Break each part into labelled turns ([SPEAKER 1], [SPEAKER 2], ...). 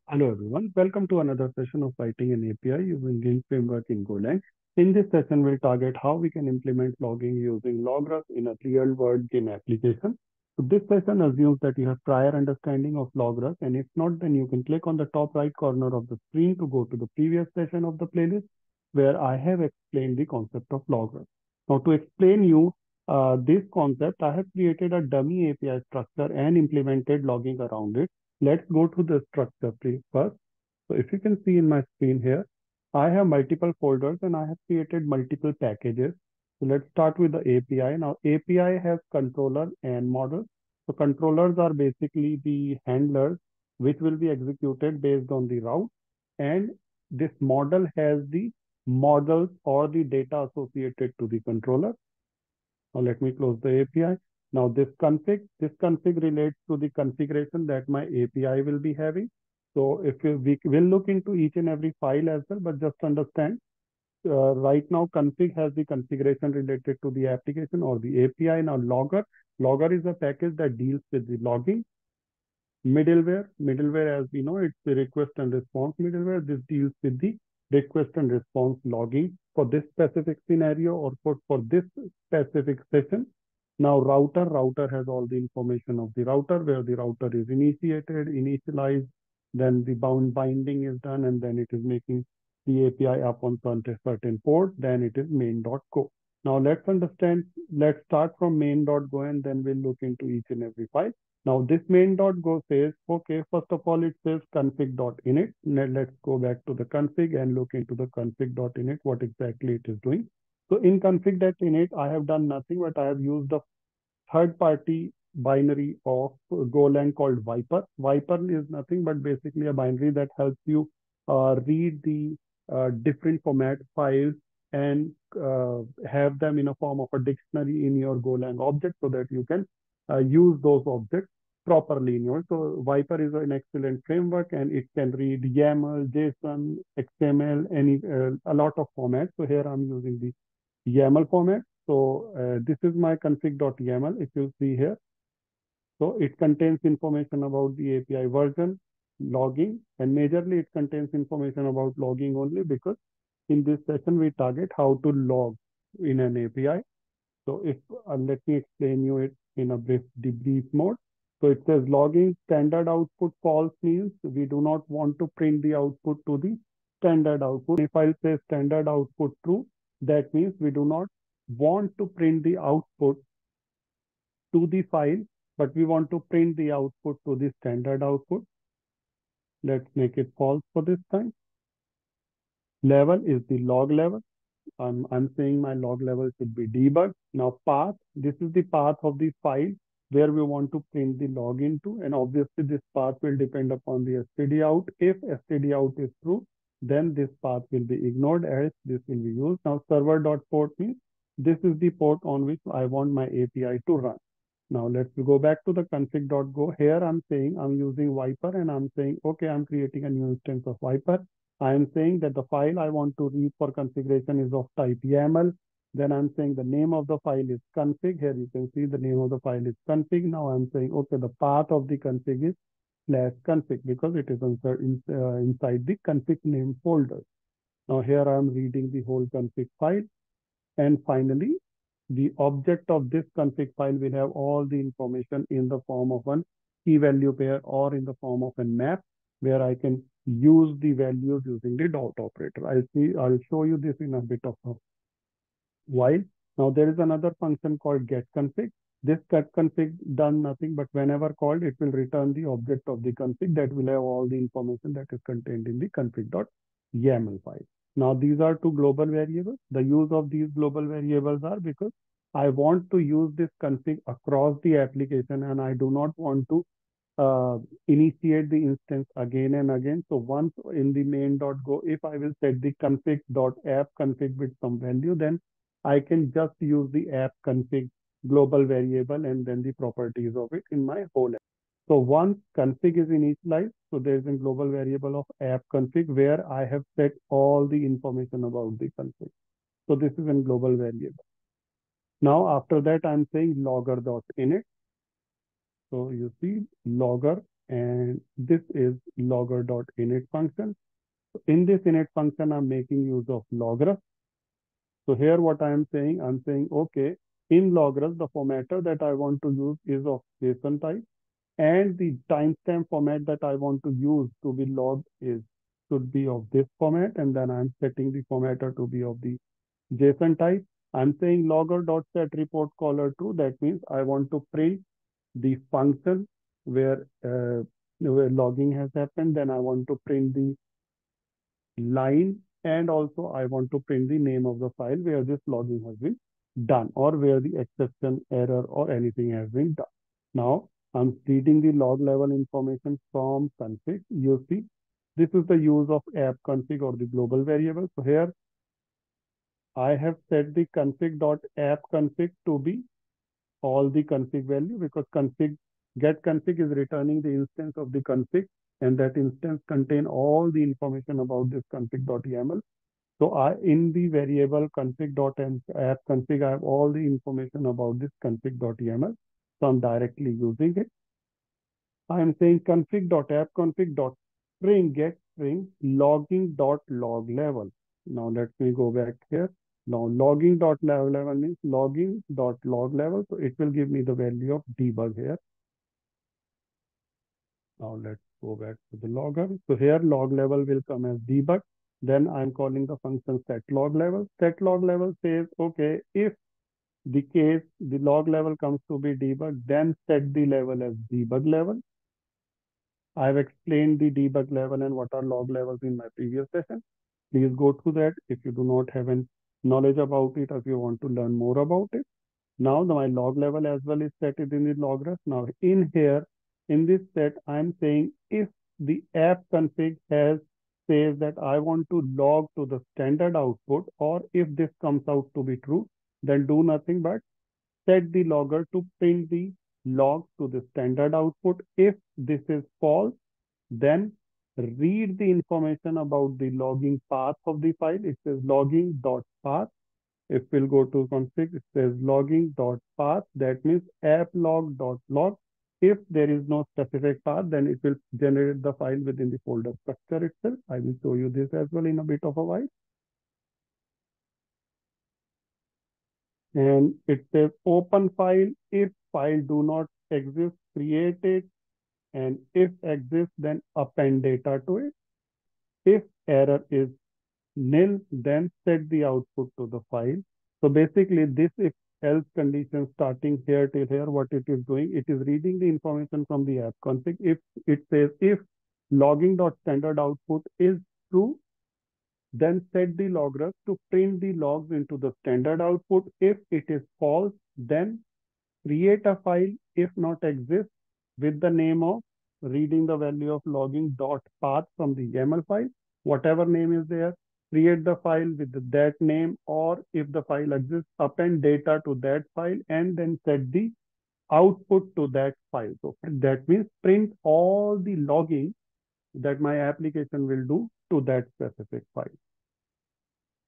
[SPEAKER 1] Hello everyone, welcome to another session of writing an API using Link framework in Golang. In this session, we'll target how we can implement logging using Logrus in a real-world Gin application. So this session assumes that you have prior understanding of Logrus, and if not, then you can click on the top right corner of the screen to go to the previous session of the playlist where I have explained the concept of Logrus. Now to explain you this concept, I have created a dummy API structure and implemented logging around it. Let's go to the structure please first. So if you can see in my screen here, I have multiple folders and I have created multiple packages. So let's start with the API. Now API has controller and model. So controllers are basically the handlers which will be executed based on the route. And this model has the models or the data associated to the controller. Now let me close the API. Now this config relates to the configuration that my API will be having. So we will look into each and every file as well, but just understand right now config has the configuration related to the application or the API. Now logger is a package that deals with the logging. Middleware, as we know, it's the request and response middleware. This deals with the request and response logging for this specific scenario or for this specific session. Now router has all the information of the router, where the router is initialized, then the binding is done, and then it is making the API up on certain port, then it is main.go. Now let's start from main.go and then we'll look into each and every file. Now this main.go says, okay, first of all, it says config.init. Let's go back to the config and look into the config.init, what exactly it is doing. So in config.init, I have done nothing, but I have used the third-party binary of Golang called Viper. Viper is nothing but basically a binary that helps you read the different format files and have them in a form of a dictionary in your Golang object so that you can use those objects properly in your. So Viper is an excellent framework and it can read YAML, JSON, XML, a lot of formats. So here I'm using the YAML format. So this is my config.yaml if you see here. So it contains information about the API version, logging, and majorly it contains information about logging only because in this session we target how to log in an API. So if let me explain you it in a brief debrief mode. So it says logging standard output false means we do not want to print the output to the standard output. If I say standard output true, that means we do not want to print the output to the file, but we want to print the output to the standard output. Let's make it false for this time. Level is the log level. I'm saying my log level should be debug. Now path, this is the path of the file where we want to print the log into, and obviously this path will depend upon the stdout. If stdout is true, then this path will be ignored as this will be used. Now server.port means this is the port on which I want my API to run. Now let's go back to the config.go. Here I'm saying I'm using Viper and I'm saying, okay, I'm creating a new instance of Viper. I am saying that the file I want to read for configuration is of type YAML. Then I'm saying the name of the file is config. Here you can see the name of the file is config. Now I'm saying, okay, the path of the config is /config because it is inside the config name folder. Now here I'm reading the whole config file. And finally, the object of this config file will have all the information in the form of one key value pair or in the form of a map where I can use the values using the dot operator. I'll show you this in a bit of a while. Now there is another function called getConfig. This getConfig done nothing, but whenever called, it will return the object of the config that will have all the information that is contained in the config.yaml file. Now these are two global variables. The use of these global variables are because I want to use this config across the application and I do not want to initiate the instance again and again. So once in the main.go, if I will set the config.app config with some value, then I can just use the app config global variable and then the properties of it in my whole app. So once config is initialized, so there is a global variable of app config where I have set all the information about the config. So this is a global variable. Now after that, I'm saying logger.init. So you see logger and this is logger.init function. So in this init function, I'm making use of Logrus. So here what I'm saying, okay, in Logrus, the formatter that I want to use is of JSON type, and the timestamp format that I want to use to be logged is should be of this format, and then I'm setting the formatter to be of the JSON type. I'm saying logger.set report caller true. That means I want to print the function where logging has happened. Then I want to print the line, and also I want to print the name of the file where this logging has been done, or where the exception, error, or anything has been done. Now I'm reading the log level information from config. You see, this is the use of app config or the global variable. So here I have set the config.app config to be all the config value, because config get config is returning the instance of the config, and that instance contain all the information about this config.yaml. So in the variable config.app config, I have all the information about this config.yaml. So I'm directly using it. I am saying config.app config.string get string logging.log level. Now let me go back here. Now logging.log level means logging.log level. So it will give me the value of debug here. Now let's go back to the logger. So here log level will come as debug. Then I'm calling the function set log level. Set log level says, okay, if the case the log level comes to be debug, then set the level as debug level. I've explained the debug level and what are log levels in my previous session. Please go through that if you do not have any knowledge about it, or if you want to learn more about it. Now my log level as well is set it in the Logrus. Now in here, in this set, I'm saying if the app config says that I want to log to the standard output, or if this comes out to be true, then do nothing but set the logger to print the log to the standard output. If this is false, then read the information about the logging path of the file. It says logging.path. If we'll go to config, it says logging.path. That means applog.log. If there is no specific path, then it will generate the file within the folder structure itself. I will show you this as well in a bit of a while. And it says open file. If file do not exist, create it. And if exists, then append data to it. If error is nil, then set the output to the file. So basically this if else condition starting here till here, what it is doing, it is reading the information from the app config. If it says if logging.standard output is true, then set the logger to print the logs into the standard output. If it is false, then create a file if not exist with the name of reading the value of logging dot path from the YAML file, whatever name is there, create the file with that name, or if the file exists, append data to that file, and then set the output to that file. So that means print all the logging that my application will do to that specific file.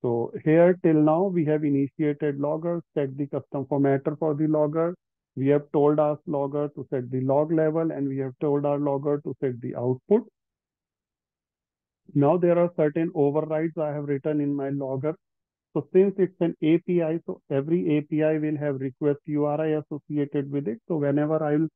[SPEAKER 1] So here till now we have initiated logger, set the custom formatter for the logger. We have told our logger to set the log level, and we have told our logger to set the output. Now there are certain overrides I have written in my logger. So since it's an API, so every API will have request URI associated with it. So whenever I will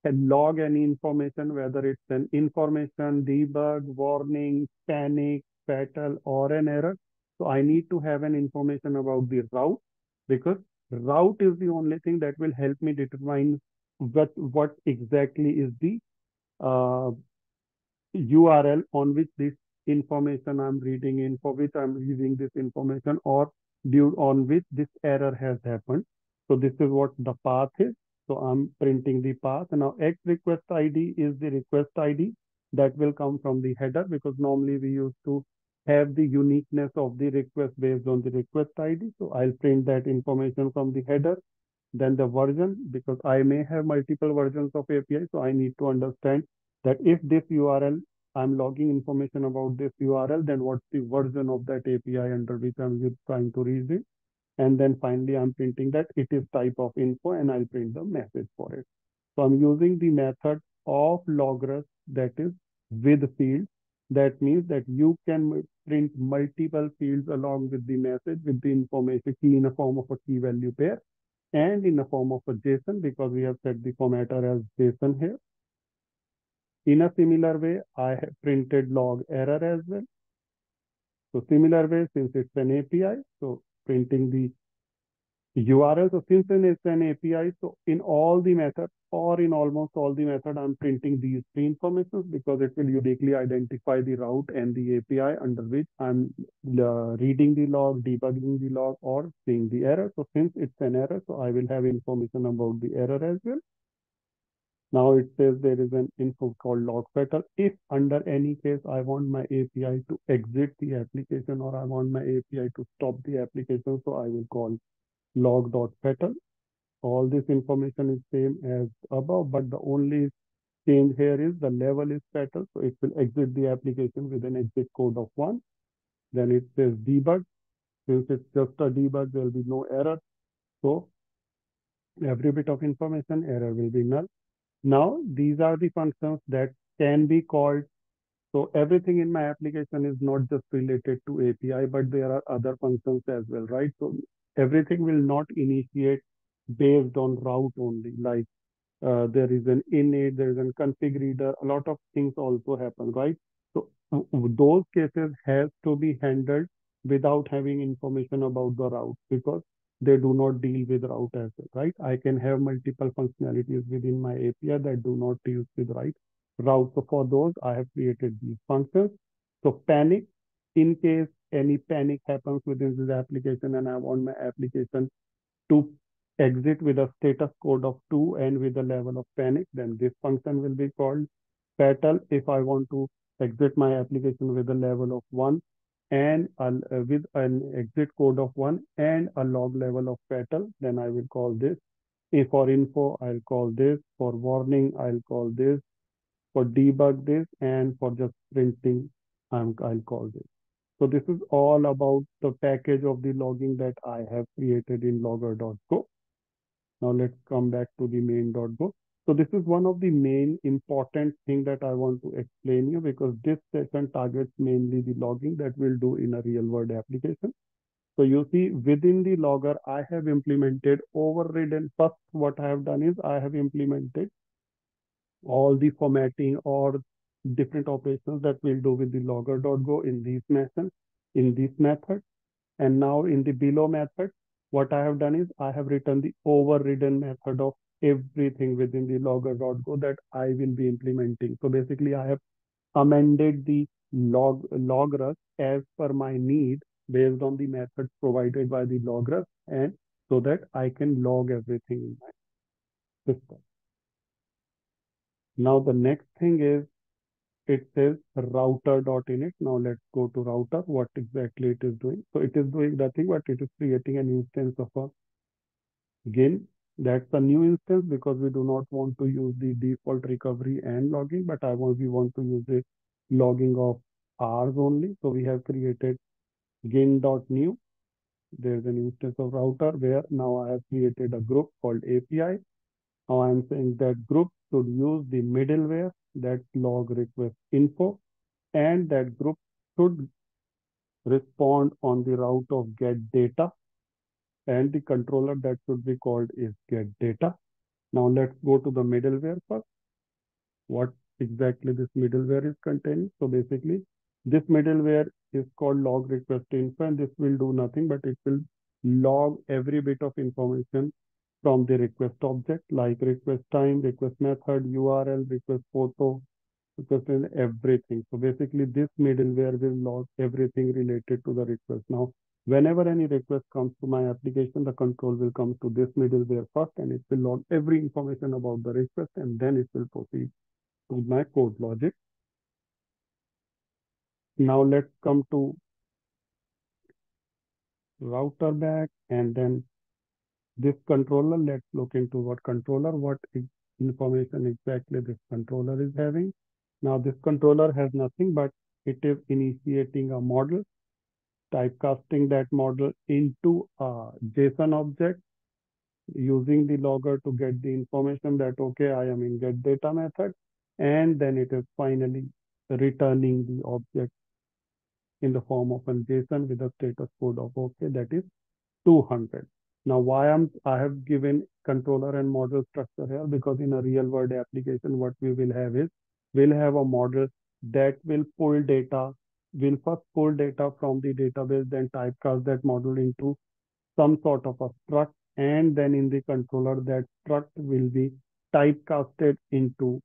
[SPEAKER 1] log any information, whether it's an information, debug, warning, panic, fatal, or an error. So I need to have an information about the route, because route is the only thing that will help me determine what exactly is the uh, URL on which this information I'm reading in, for which I'm reading this information, or due on which this error has happened. So this is what the path is. So I'm printing the path. Now X request ID is the request ID that will come from the header, because normally we used to have the uniqueness of the request based on the request ID. So I'll print that information from the header. Then the version, because I may have multiple versions of API, so I need to understand that if this URL, I'm logging information about this URL, then what's the version of that API under which I'm trying to read it. And then finally, I'm printing that it is type of info, and I'll print the message for it. So I'm using the method of Logrus that is with fields. That means that you can print multiple fields along with the message, with the information key in a form of a key value pair and in a form of a JSON, because we have set the formatter as JSON here. In a similar way, I have printed log error as well. So similar way, since it's an API, so printing the URL. So since it's an API, so in all the methods or in almost all the method, I'm printing these three informations because it will uniquely identify the route and the API under which I'm reading the log, debugging the log, or seeing the error. So since it's an error, so I will have information about the error as well. Now it says there is an info called log petal. If under any case I want my API to exit the application or I want my API to stop the application, so I will call log.petal. All this information is same as above, but the only change here is the level is petal. So it will exit the application with an exit code of 1. Then it says debug. Since it's just a debug, there will be no error. So every bit of information, error will be null. Now, these are the functions that can be called. So everything in my application is not just related to API, but there are other functions as well, right? So everything will not initiate based on route only. Like there is an init, there is a config reader, a lot of things also happen, right? So those cases have to be handled without having information about the route because they do not deal with route as well, right? I can have multiple functionalities within my API that do not deal with route. So for those, I have created these functions. So panic, in case any panic happens within this application and I want my application to exit with a status code of 2 and with a level of panic, then this function will be called petal. If I want to exit my application with a level of 1 and with an exit code of 1 and a log level of petal, then I will call this. If for info, I'll call this. For warning, I'll call this. For debug this, and for just printing, I'll call this. So this is all about the package of the logging that I have created in logger.go. Now let's come back to the main.go. So this is one of the main important thing that I want to explain you because this session targets mainly the logging that we'll do in a real world application. So you see within the logger, I have implemented overridden. First, what I have done is I have implemented all the formatting or different operations that we'll do with the logger.go in these methods, in this method. And now in the below method, what I have done is I have written the overridden method of everything within the logger.go that I will be implementing. So basically I have amended the Logrus as per my need based on the methods provided by the Logrus and so that I can log everything in my system. Now the next thing is it says router.init. Now let's go to router, what exactly it is doing. So it is doing nothing, but it is creating an instance of a again. That's a new instance because we do not want to use the default recovery and logging, but we want to use the logging of ours only. So we have created gain.new. There's an instance of router where now I have created a group called API. Now I'm saying that group should use the middleware, that's log request info, and that group should respond on the route of get data, and the controller that should be called is get data. Now let's go to the middleware first. What exactly this middleware is containing? So basically, this middleware is called log request info, and this will do nothing, but it will log every bit of information from the request object, like request time, request method, URL, request photo, request and everything. So basically, this middleware will log everything related to the request. Now, whenever any request comes to my application, the control will come to this middleware first, and it will log every information about the request, and then it will proceed to my code logic. Now let's come to router back, and then this controller. Let's look into what controller, what information exactly this controller is having. Now this controller has nothing, but it is initiating a model, typecasting that model into a JSON object, using the logger to get the information that, okay, I am in get data method. and then it is finally returning the object in the form of a JSON with a status code of okay, that is 200. Now, I have given controller and model structure here because in a real world application, what we will have is we'll have a model that will pull data, will first pull data from the database, then typecast that model into some sort of a struct, and then in the controller, that struct will be typecasted into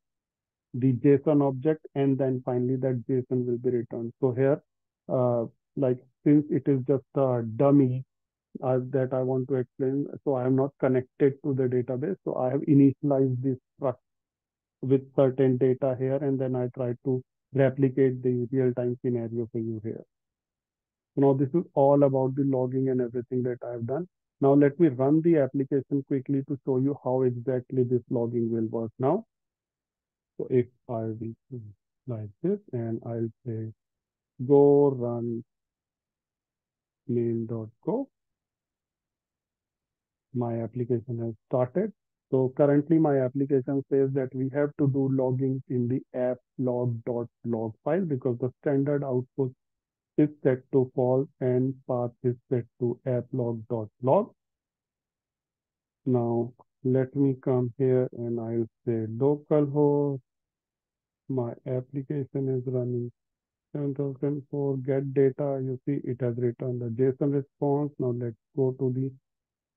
[SPEAKER 1] the JSON object, and then finally that JSON will be returned. So here, uh, like since it is just a dummy that I want to explain. So I am not connected to the database. So I have initialized this struct with certain data here, and then I try to replicate the real-time scenario for you here. Now this is all about the logging and everything that I have done. Now let me run the application quickly to show you how exactly this logging will work now. So if I will do like this and I'll say go run main.go, my application has started. So currently my application says that we have to do logging in the app log.log file because the standard output is set to false and path is set to app log.log. Now let me come here and I'll say localhost. My application is running 7004 get data. You see it has returned the JSON response. Now let's go to the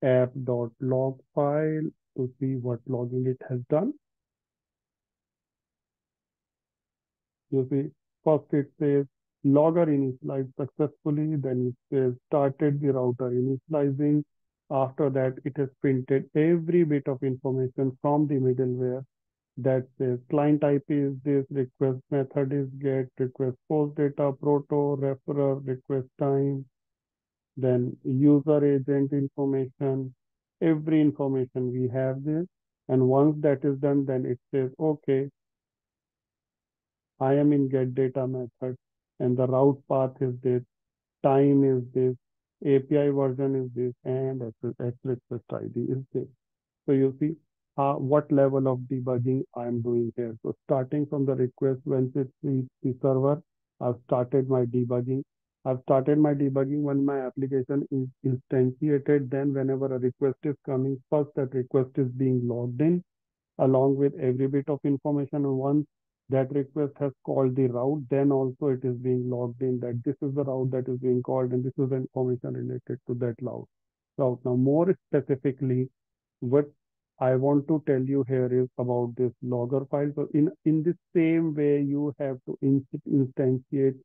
[SPEAKER 1] app.log file to see what logging it has done. You see, first it says logger initialized successfully, then it says started the router initializing. After that, it has printed every bit of information from the middleware that says client IP is this, request method is get, request post data, proto, referrer, request time, then user agent information, every information we have this. And once that is done, then it says, okay, I am in get data method and the route path is this, time is this, API version is this, and request ID is this. So you see what level of debugging I am doing here. So starting from the request when it reaches the server, I've started my debugging. I've started my debugging when my application is instantiated. Then whenever a request is coming, first that request is being logged in along with every bit of information. And once that request has called the route, then also it is being logged in that this is the route that is being called and this is the information related to that route. Now, more specifically, what I want to tell you here is about this logger file. So in the same way, you have to instantiate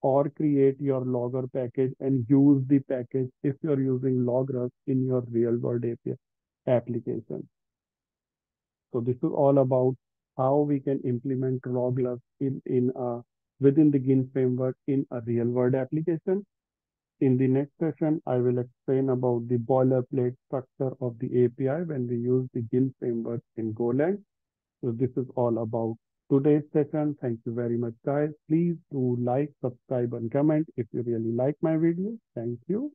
[SPEAKER 1] or create your logger package and use the package if you're using Logrus in your real world API application. So this is all about how we can implement Logrus within the Gin framework in a real world application. In the next session, I will explain about the boilerplate structure of the API when we use the Gin framework in Golang. So this is all about today's session. Thank you very much, guys. Please do like, subscribe, and comment if you really like my video. Thank you.